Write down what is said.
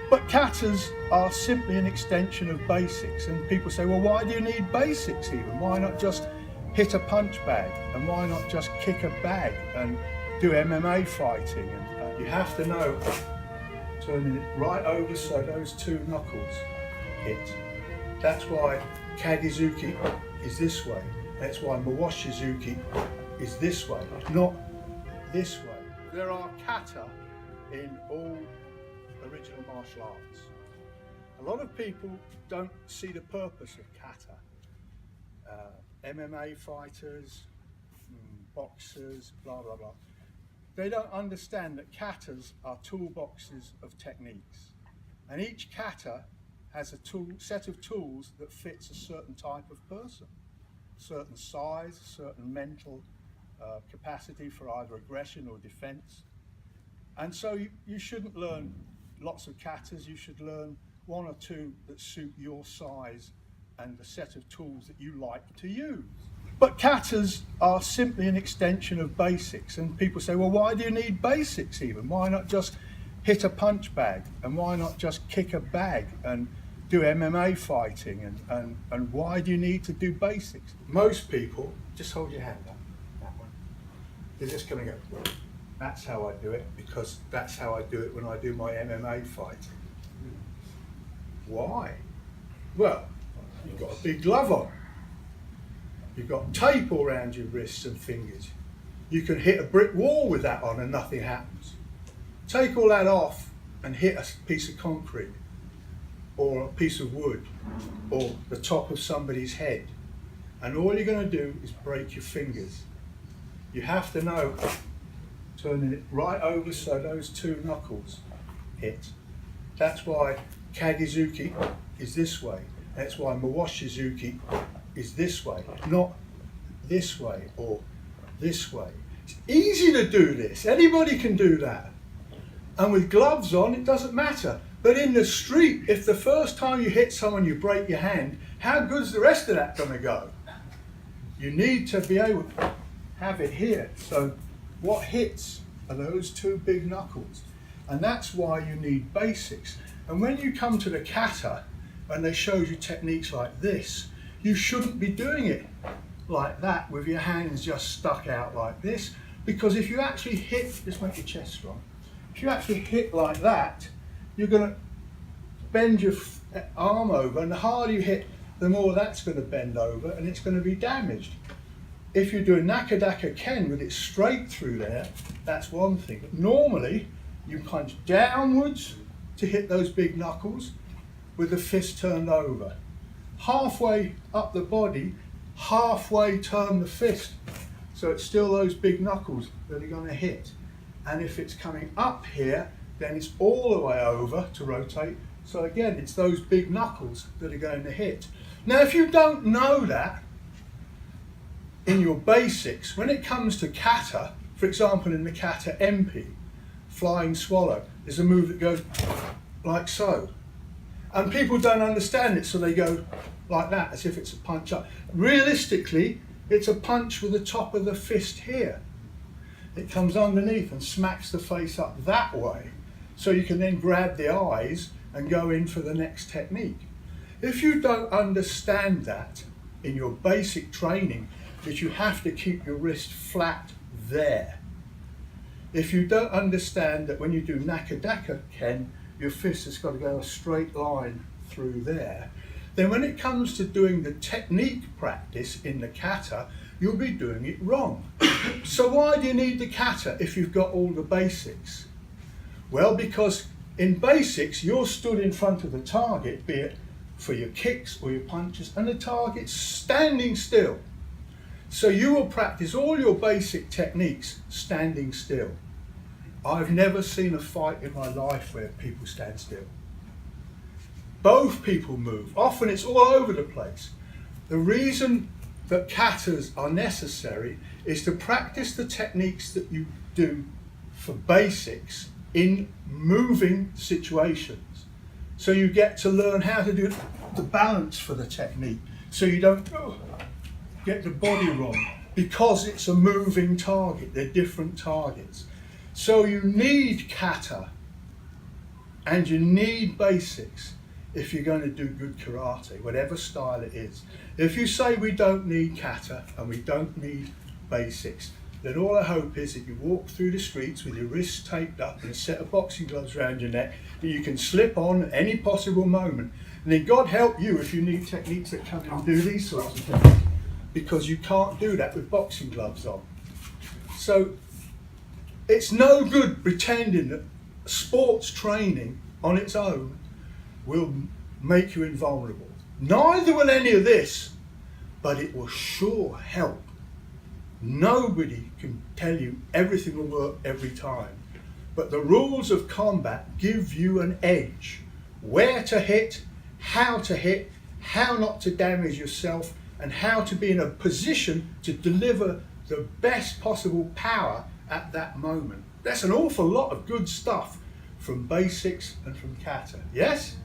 But katas are simply an extension of basics, and people say, well, why do you need basics even? Why not just hit a punch bag, and why not just kick a bag and do MMA fighting? And you have to know, turning it right over so those two knuckles hit. That's why Kagezuki is this way. That's why Mawashizuki is this way, not this way. There are kata in all original martial arts. A lot of people don't see the purpose of kata. MMA fighters, boxers, blah, blah, blah. They don't understand that katas are toolboxes of techniques. And each kata has a set of tools that fits a certain type of person, certain size, certain mental capacity for either aggression or defense. And so you shouldn't learn lots of katas, you should learn one or two that suit your size and the set of tools that you like to use. But katas are simply an extension of basics, and people say, well, why do you need basics even? Why not just hit a punch bag, and why not just kick a bag and do MMA fighting, and why do you need to do basics? Most people, just hold your hand up, that one. They're just gonna go, that's how I do it, because that's how I do it when I do my MMA fighting. Why? Well, you've got a big glove on. You've got tape all around your wrists and fingers. You can hit a brick wall with that on and nothing happens. Take all that off and hit a piece of concrete or a piece of wood or the top of somebody's head, and all you're going to do is break your fingers. You have to know, turning it right over so those two knuckles hit. That's why Kagezuki is this way. That's why Mawashizuki is this way, not this way or this way. It's easy to do this. Anybody can do that. And with gloves on, it doesn't matter. But in the street, if the first time you hit someone you break your hand, how good's the rest of that going to go? You need to be able to have it here. So what hits are those two big knuckles. And that's why you need basics. And when you come to the kata, and they show you techniques like this, you shouldn't be doing it like that with your hands just stuck out like this, because if you actually hit, just make your chest strong, if you actually hit like that, you're going to bend your arm over, and the harder you hit, the more that's going to bend over and it's going to be damaged. If you do a nakadaka ken with it straight through there, that's one thing. But normally, you punch downwards to hit those big knuckles with the fist turned over. Halfway up the body, halfway turn the fist. So it's still those big knuckles that are going to hit. And if it's coming up here, then it's all the way over to rotate. So again, it's those big knuckles that are going to hit. Now, if you don't know that in your basics, when it comes to kata, for example, in the kata MP, flying swallow, there's a move that goes like so. And people don't understand it, so they go like that, as if it's a punch up. Realistically, it's a punch with the top of the fist here. It comes underneath and smacks the face up that way, so you can then grab the eyes and go in for the next technique. If you don't understand that in your basic training, that you have to keep your wrist flat there. If you don't understand that when you do nakadaka ken, your fist has got to go a straight line through there, then when it comes to doing the technique practice in the kata, you'll be doing it wrong. So why do you need the kata if you've got all the basics? Well, because in basics, you're stood in front of the target, be it for your kicks or your punches, and the target's standing still. So you will practice all your basic techniques standing still. I've never seen a fight in my life where people stand still. Both people move. Often it's all over the place. The reason that katas are necessary is to practice the techniques that you do for basics in moving situations. So you get to learn how to do the balance for the technique, so you don't get the body wrong, because it's a moving target. They're different targets. So you need kata And you need basics if you're going to do good karate, whatever style it is. If you say we don't need kata and we don't need basics, then all I hope is that you walk through the streets with your wrists taped up and a set of boxing gloves around your neck that you can slip on at any possible moment. And then God help you if you need techniques that come in and do these sorts of things, because you can't do that with boxing gloves on. So it's no good pretending that sports training on its own will make you invulnerable. Neither will any of this, but it will sure help. Nobody can tell you everything will work every time, but the rules of combat give you an edge. Where to hit, how not to damage yourself, and how to be in a position to deliver the best possible power at that moment. That's an awful lot of good stuff from basics and from kata. Yes?